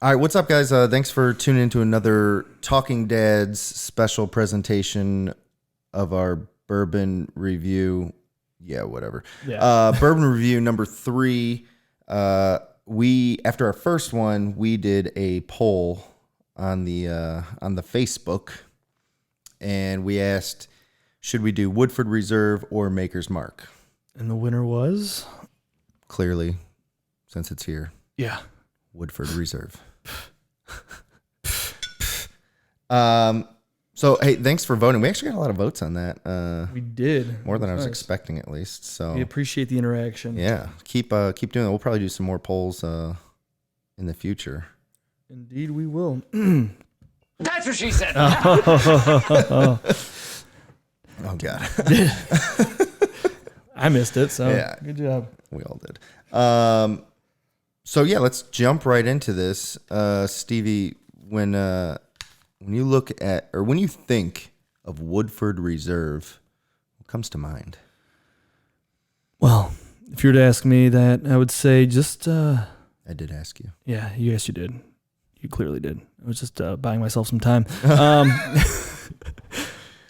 All right, what's up, guys? Thanks for tuning into another Talking Dads special presentation of our bourbon review. Yeah, whatever. Yeah. Bourbon review number 3. We after our first one, we did a poll on the Facebook, and we asked, should we do Woodford Reserve or Maker's Mark? And the winner was? Clearly, since it's here, Yeah. Woodford Reserve. So hey, thanks for voting. We actually got a lot of votes on that. We did. More than I was Nice. expecting, at least. So We appreciate the interaction. yeah, keep doing it. We'll probably do some more polls in the future. Indeed, we will. That's what she said. Oh God, I missed it, so Yeah. good job. we all did. So yeah, let's jump right into this. Stevie, when you look at, or when you think of Woodford Reserve, what comes to mind? Well, if you were to ask me that, I would say just, I did ask you. yeah, yes, you did. You clearly did. I was just buying myself some time.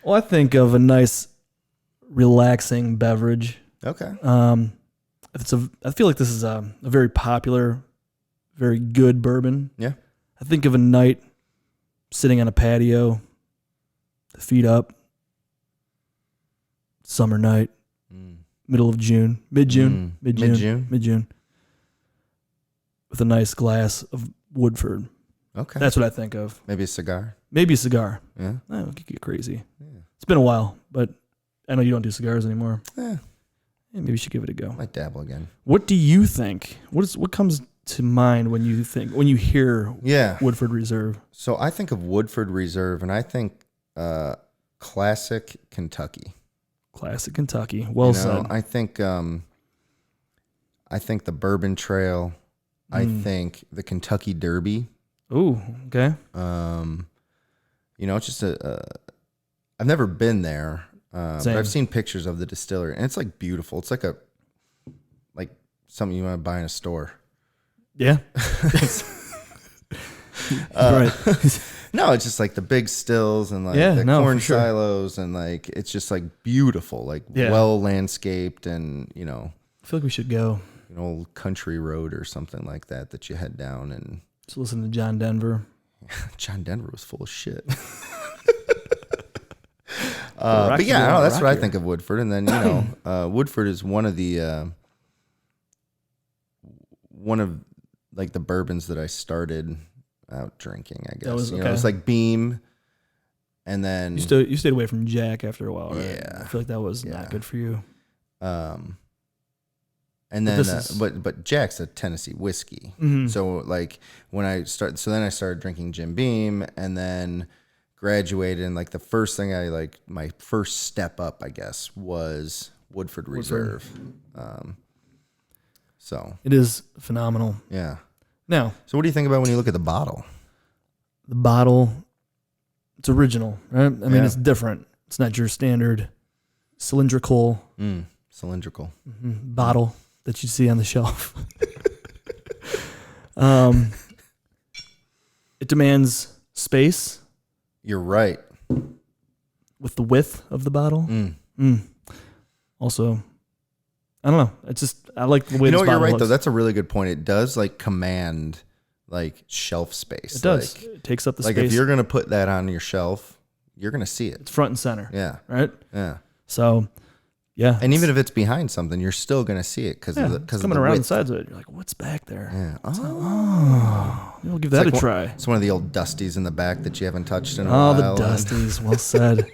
Well, I think of a nice, relaxing beverage. Okay. I feel like this is a very popular, very good bourbon. Yeah. I think of a night sitting on a patio, feet up, summer night, middle of June, mid-June, with a nice glass of Woodford. Okay. That's what I think of. Maybe a cigar. Maybe a cigar. Yeah. Oh, it could get crazy. Yeah. It's been a while, but I know you don't do cigars anymore. Yeah. Maybe you should give it a go. Might dabble again. What do you think? What comes to mind when you hear Yeah. Woodford Reserve? So I think of Woodford Reserve, and I think classic Kentucky. Classic Kentucky. Well said. I think the Bourbon Trail. I think the Kentucky Derby. Ooh, okay. It's just I've never been there, but Same. I've seen pictures of the distillery, and it's like beautiful. It's like something you want to buy in a store. Yeah. Right. No, it's just like the big stills and like the corn silos, and like it's just like beautiful, like well landscaped, and I feel like we should go. an old country road or something like that you head down, and Just listen to John Denver. John Denver was full of shit. But yeah, no, that's what I think of Woodford. And then, Woodford is one of the bourbons that I started out drinking, I guess. It was like Beam. And then You stayed away from Jack after a while, right? Yeah. I feel like that was not good for you. and then but Jack's a Tennessee whiskey. Mm-hmm. So like when I started drinking Jim Beam, and then graduated, and like the first thing my first step up, I guess, was Woodford Reserve. So It is phenomenal. yeah. Now, So what do you think about when you look at the bottle? the bottle, it's original, right? I mean, Yeah. it's different. It's not your standard cylindrical Cylindrical. bottle that you see on the shelf. It demands space You're right. with the width of the bottle. Also, I don't know. It's just, I like the way this You're bottle right looks. though. That's a really good point. It does like command like shelf space. It does. Like, It takes up the like space. if you're gonna put that on your shelf, you're gonna see it. It's front and center. Yeah. Right? Yeah. So, yeah. And even if it's behind something, you're still gonna see it because of the it's coming the around width. the sides of it. You're like, what's back there? Yeah. We'll give that like a try. It's one of the old dusties in the back that you haven't touched in a Oh, while. the dusties. Well said.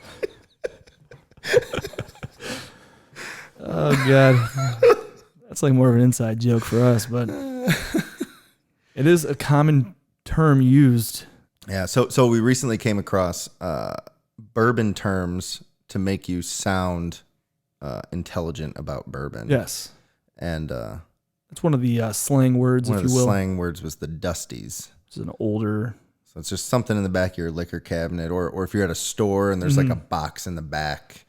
Oh, God. That's like more of an inside joke for us, but it is a common term used. Yeah. So we recently came across bourbon terms to make you sound intelligent about bourbon. Yes. And It's one of the slang words, one if of you the will. slang words was the dusties. Which is an older. So it's just something in the back of your liquor cabinet, or if you're at a store and there's like a box in the back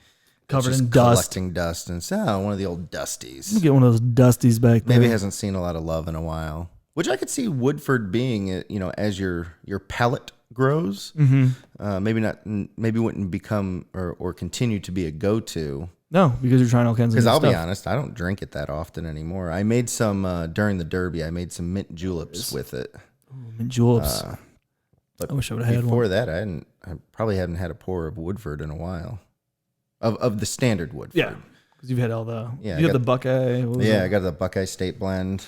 Covered just in dust. collecting dust, and it's one of the old dusties. Let me get one of those dusties back there. Maybe hasn't seen a lot of love in a while. Which I could see Woodford being, as your palate grows, maybe wouldn't become or continue to be a go-to. No, because you're trying all kinds of Because new I'll stuff. be honest, I don't drink it that often anymore. I made some during the Derby. I made some mint juleps with it. Ooh, mint juleps. But I wish I would have had one. before that, I probably haven't had a pour of Woodford in a while. Of the standard Woodford. Yeah, because you've had all the. Yeah, you got the Buckeye. I got the Buckeye State Blend.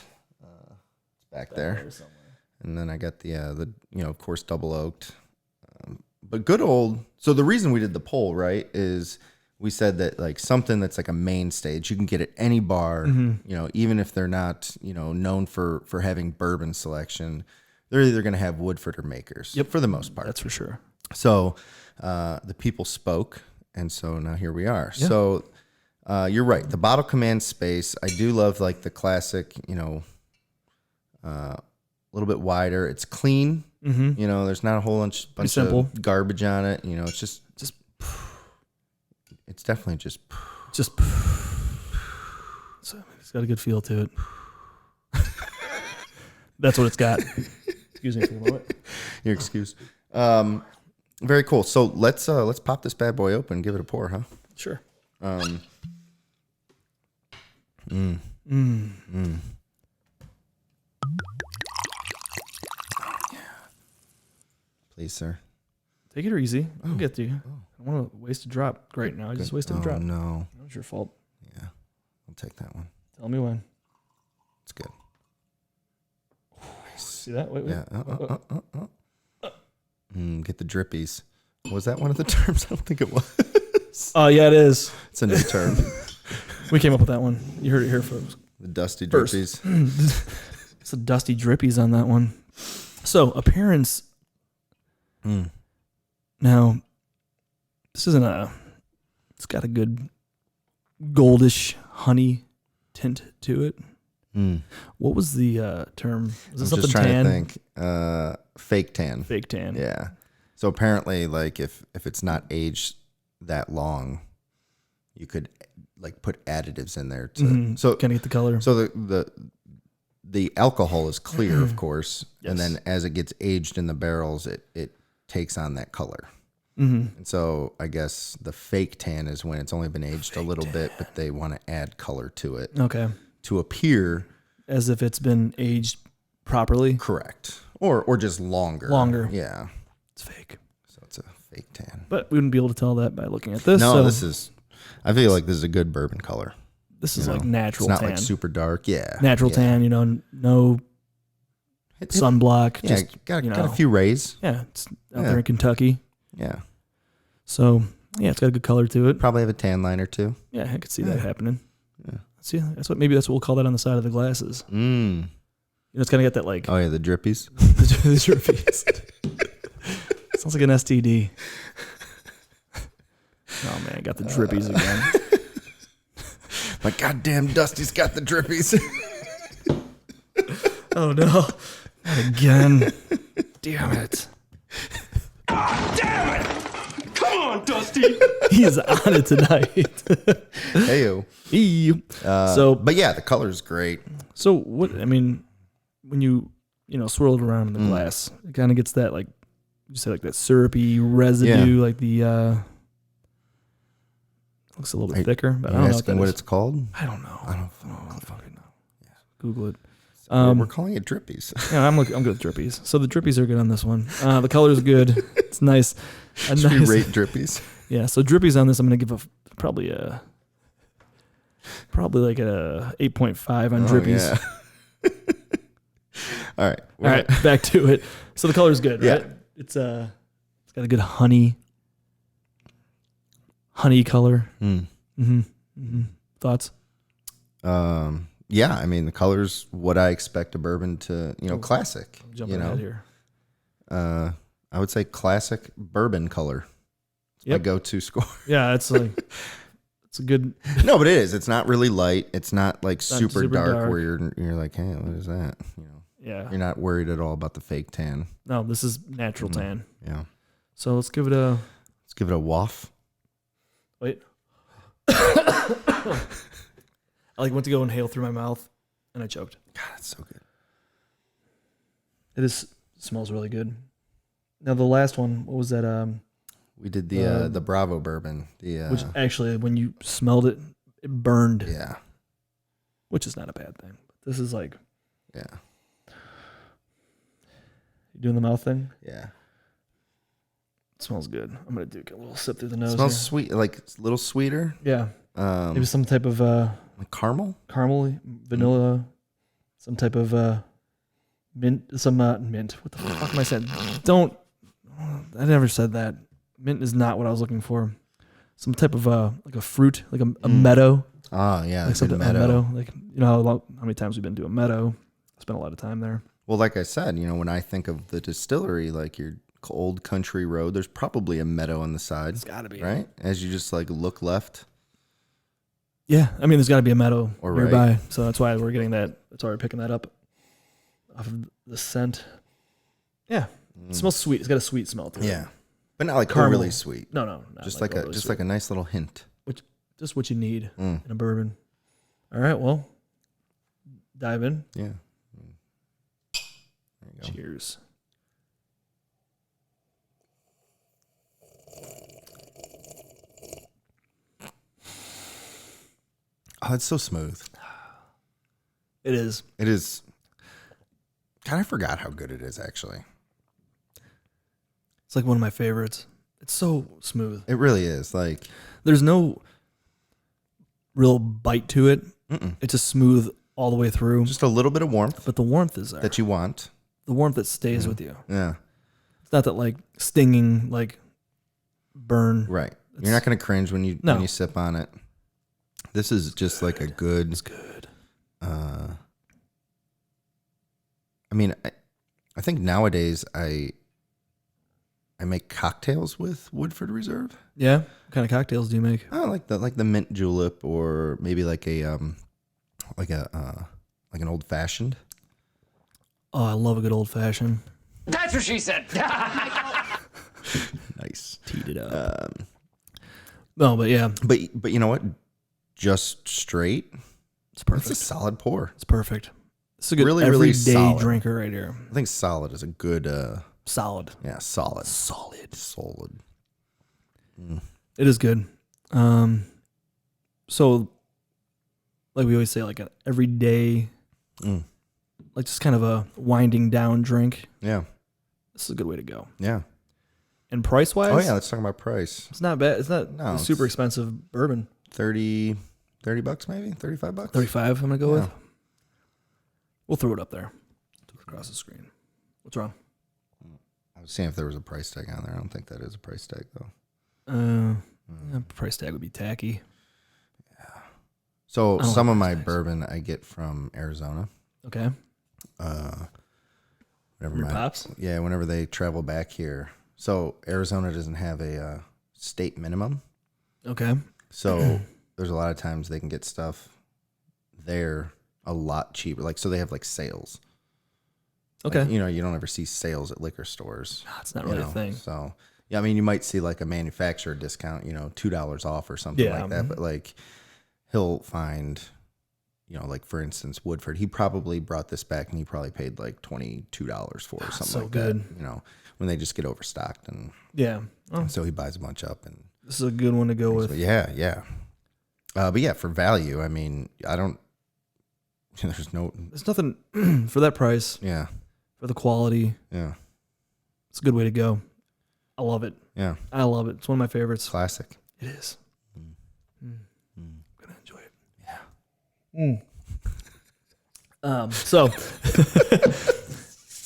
Back there. And then I got the of course, double oaked. But good old. So the reason we did the poll, right, is we said that like something that's like a main stage, you can get at any bar, even if they're not, known for having bourbon selection, they're either going to have Woodford or Makers. Yep. For the most part. That's for sure. So the people spoke. And so now here we are. Yeah. So you're right. The bottle commands space. I do love like the classic, a little bit wider. It's clean. Mm-hmm. There's not a whole bunch simple. of garbage on it. It's just it's definitely just so it's got a good feel to it. That's what it's got. Excuse me for a moment. You're excused. Very cool. So let's pop this bad boy open and give it a pour, huh? Sure. Please, sir. Take it easy. I'll get to you. I don't want to waste a drop. Great. Now I just wasted a drop. No. That was your fault. Yeah. I'll take that one. Tell me when. It's good. See that? Wait. Yeah. Get the drippies. Was that one of the terms? I don't think it was. Oh, yeah, it is. It's a new term. We came up with that one. You heard it here, folks. The dusty First. drippies. It's a dusty drippies on that one. So, appearance. Now, this isn't it's got a good goldish honey tint to it. What was the term? Was it I'm something just trying tan? to think. Fake tan. Fake tan. Yeah. So apparently, like if it's not aged that long, you could like put additives in there to so Kind of get the color. So the alcohol is clear, of course, and Yes. then as it gets aged in the barrels, it takes on that color. And so I guess the fake tan is when it's only been aged a little bit, but they want to add color to it Okay. to appear As if it's been aged properly. correct or just longer. Longer. Yeah. It's fake. So it's a fake tan. But we wouldn't be able to tell that by looking at this. No, so I feel like this is a good bourbon color. this is you like know? natural It's not tan. like super dark. Yeah. Natural yeah. tan, no sunblock. Yeah, Just, got a few rays. Yeah, it's out there in Kentucky. Yeah. So, yeah, it's got a good color to it. Probably have a tan line or two. Yeah, I could see that happening. Yeah. See, that's what we'll call that on the side of the glasses. It's kind of got that like Oh, yeah, the drippies. the drippies. Sounds like an STD. Oh man, got the drippies again. My goddamn Dusty's got the drippies. Oh no, not again. Damn it. Damn it! Come on, Dusty! He's on it tonight. Heyo. Ew. But yeah, the color's great. So what? I mean, when you swirl it around in the glass, it kind of gets that like you say like that syrupy residue, like the looks a little bit thicker. But I don't know asking what it's called? I don't know. I don't fucking know. Yeah. Google it. We're calling it drippies. Yeah, I'm good with drippies. So the drippies are good on this one. The color's good. It's nice. Should we rate drippies? Yeah. So drippies on this, I'm gonna give probably like a 8.5 on drippies. Yeah. All right. All right, back to it. So the color's good, right? Yeah. It's got a good honey color. Thoughts? Yeah, I mean the color's what I expect a bourbon to, classic. I'm jumping ahead here. I would say classic bourbon color. My go-to score. Yeah, it's like it's a good. No, but it is. It's not really light. It's not like Not super super dark, dark. where you're like, hey, what is that? Yeah. You're not worried at all about the fake tan. No, this is natural tan. Yeah. So let's give it a waff. wait. I went to go inhale through my mouth, and I choked. God, that's so good. Smells really good. Now the last one, what was that? We did the Bravo bourbon. Which actually, when you smelled it, it burned. Yeah. Which is not a bad thing. This is like, Yeah. you doing the mouth thing? Yeah. It smells good. I'm gonna do a little sip through the nose. It smells here. sweet, like a little sweeter. Yeah. Maybe some type of Like caramel. vanilla, some type of mint. Some mint. What the fuck am I saying? Don't. I never said that. Mint is not what I was looking for. Some type of like a fruit, like a meadow. Oh yeah, Like something meadow. a meadow. Like how many times we've been to a meadow. I spent a lot of time there. Well, like I said, when I think of the distillery, like your old country road, there's probably a meadow on the side. It's got to be right as you just like look left. Yeah, I mean, there's got to be a meadow Or nearby, right. so that's why we're getting that. That's why we're picking that up off of the scent. Yeah, it smells sweet. It's got a sweet smell to it. Yeah, but not like Caramel. overly sweet. No, not Just like overly sweet. like a nice little hint. Just what you need in a bourbon. All right, well, dive in. Yeah. There you go. Cheers. Oh, it's so smooth. It is. It is. God, I forgot how good it is, actually. It's like one of my favorites. It's so smooth. It really is. Like, There's no real bite to it. mm-mm. It's just smooth all the way through. Just a little bit of warmth But the warmth is there. that you want. The warmth that stays with you. Yeah. It's not that like stinging, like burn. Right. You're not going to cringe when you sip on it. This is just like a good. It's good. I mean, I think nowadays I make cocktails with Woodford Reserve. Yeah. What kind of cocktails do you make? I like the mint julep, or maybe like an old fashioned. Oh, I love a good old fashioned. That's what she said. Nice. Teed it up. No, but yeah, But you know what? Just straight. it's perfect. It's a solid pour. It's perfect. It's a good Really, really everyday solid. drinker right here. I think solid is a good. Solid. Yeah, solid. Solid. It is good. So like we always say, like an everyday, like just kind of a winding down drink. Yeah. This is a good way to go. Yeah. And price wise, Oh yeah. Let's talk about price. it's not bad. It's not No, a super expensive bourbon. $30 maybe, $35. 35 I'm gonna go Yeah. with. We'll throw it up there. Throw it across the screen. What's wrong? I was seeing if there was a price tag on there. I don't think that is a price tag though. Price tag would be tacky. So I don't some like of price my tags. bourbon I get from Arizona. Okay. Whenever Your pops? Yeah, whenever they travel back here. So Arizona doesn't have a state minimum. Okay. So there's a lot of times they can get stuff there a lot cheaper. Like, so they have like sales. Okay. Like, you don't ever see sales at liquor stores. It's not really a thing. So, yeah, I mean, you might see like a manufacturer discount, $2 off or something Yeah. like that. But like, he'll find, like for instance, Woodford, he probably brought this back and he probably paid like $22 for it or something so like good. that. When they just get overstocked. And Yeah. Oh, so he buys a bunch up. And this is a good one to go with. but yeah. But yeah, for value, I mean, there's no, There's nothing for that price, yeah, for the quality. yeah, It's a good way to go. I love it. yeah. I love it. It's one of my favorites. Classic. It is. I'm gonna enjoy it. Yeah. So,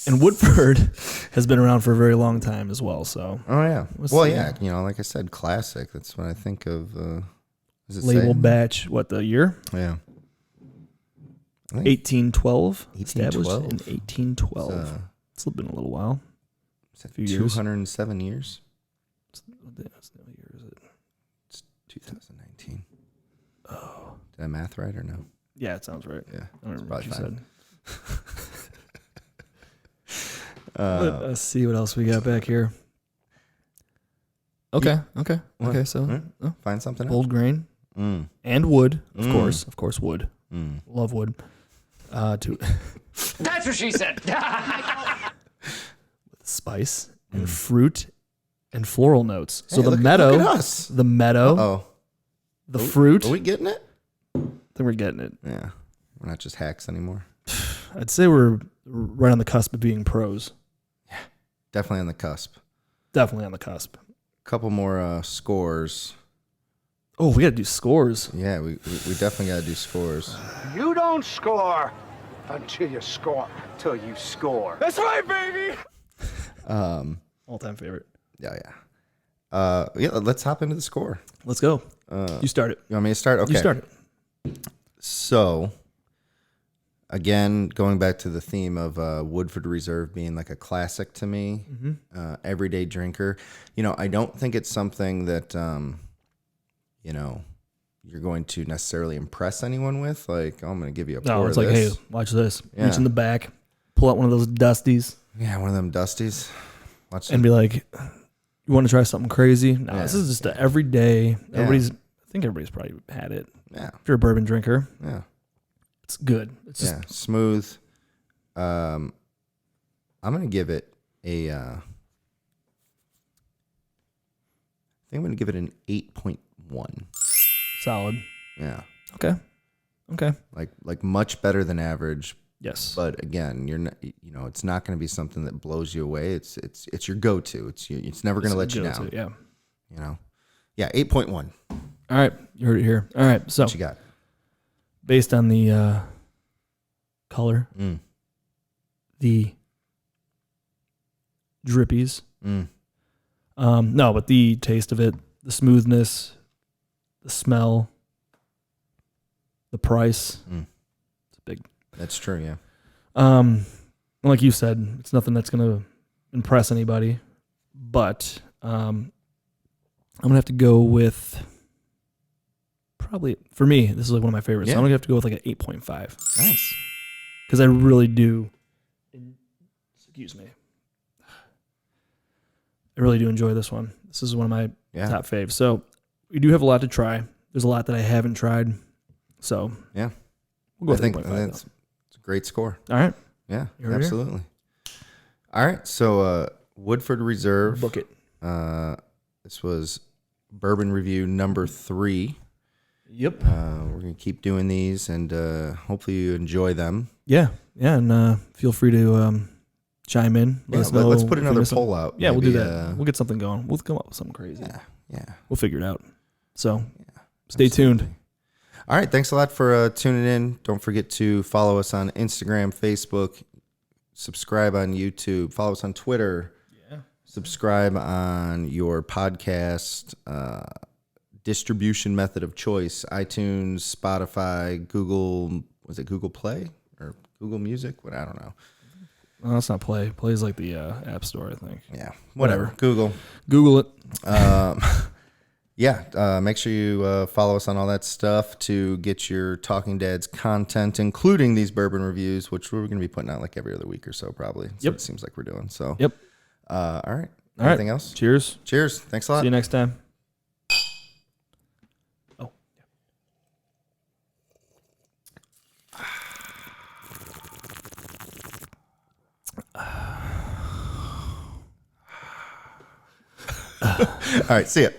and Woodford has been around for a very long time as well. So, Oh yeah. Let's Well, see. yeah. Like I said, classic. That's what I think of. Does it label say? batch, what the year? Yeah. I think 1812. Established 1812. in 1812. It's been a little while. it's few years. 207 years. What year is it? It's 2019. Oh. Did I math right or no? Yeah, it sounds right. Yeah. I don't It's remember what you probably said. Let's see what else we got back here. Okay. So Find something else. bold grain and wood, of course, wood. Love wood. That's what she said. spice and fruit and floral notes. So Hey, the look meadow, at us. the meadow, Oh, the fruit. are we getting it? I think we're getting it. Yeah, we're not just hacks anymore. I'd say we're right on the cusp of being pros. Definitely on the cusp. Definitely on the cusp. Couple more scores. Oh, we got to do scores. Yeah, we definitely got to do scores. You don't score until you score. Till you score. That's right, baby. All-time favorite. Yeah. Yeah, let's hop into the score. Let's go. You start it. You want me to start? Okay. You start it. So, again, going back to the theme of Woodford Reserve being like a classic to me, everyday drinker. I don't think it's something that, you're going to necessarily impress anyone with. Like, oh, I'm going to give you a pour No, it's of like, this. hey, watch this. Yeah. Reach in the back, pull out one of those dusties, Yeah, one of them Dusties. Watch and be like, you want to try something crazy? No, this is just an everyday. I think everybody's probably had it. Yeah. If you're a bourbon drinker, Yeah. it's good. It's just Smooth. I'm going to give it a, I think I'm going to give it an 8.1. solid. Yeah. Okay. Like much better than average. Yes. But again, you're not, it's not going to be something that blows you away. It's your go-to. It's never going to let you down. Yeah. Yeah. 8.1. All right. You heard it here. All right. So What you got? based on the color, the drippies, no, but the taste of it, the smoothness, the smell, the price, it's big. That's true. Yeah. Like you said, it's nothing that's gonna impress anybody, but I'm gonna have to go with probably, for me, this is like one of my favorites. So I'm gonna have to go with like an 8.5. Nice. Because I really do. Excuse me. I really do enjoy this one. This is one of my top faves. So we do have a lot to try. There's a lot that I haven't tried. So Yeah. we'll go I with think 8.5 it's a great score. All right. Yeah, You heard it here? absolutely. All right. So Woodford Reserve. Book it. This was Bourbon Review number 3. Yep. We're going to keep doing these, and hopefully you enjoy them. Yeah. Yeah. And feel free to chime in. Let us know. Let's put if we another missed poll something. out. Yeah, we'll maybe, do that. We'll get something going. We'll come up with something crazy. Yeah. We'll figure it out. So stay tuned. All right. Thanks a lot for tuning in. Don't forget to follow us on Instagram, Facebook, subscribe on YouTube, follow us on Twitter. Yeah. Subscribe on your podcast distribution method of choice: iTunes, Spotify, Google. Was it Google Play or Google Music? What, I don't know. No, that's not Play. Play is like the App Store, I think. Yeah, whatever. Google it. Make sure you follow us on all that stuff to get your Talking Dads content, including these bourbon reviews, which we're going to be putting out like every other week or so, probably. That's what it seems like we're doing. So, Yep. All right. All Anything right. else? Cheers. Cheers. Thanks a lot. See you next time. Oh. All right. See ya.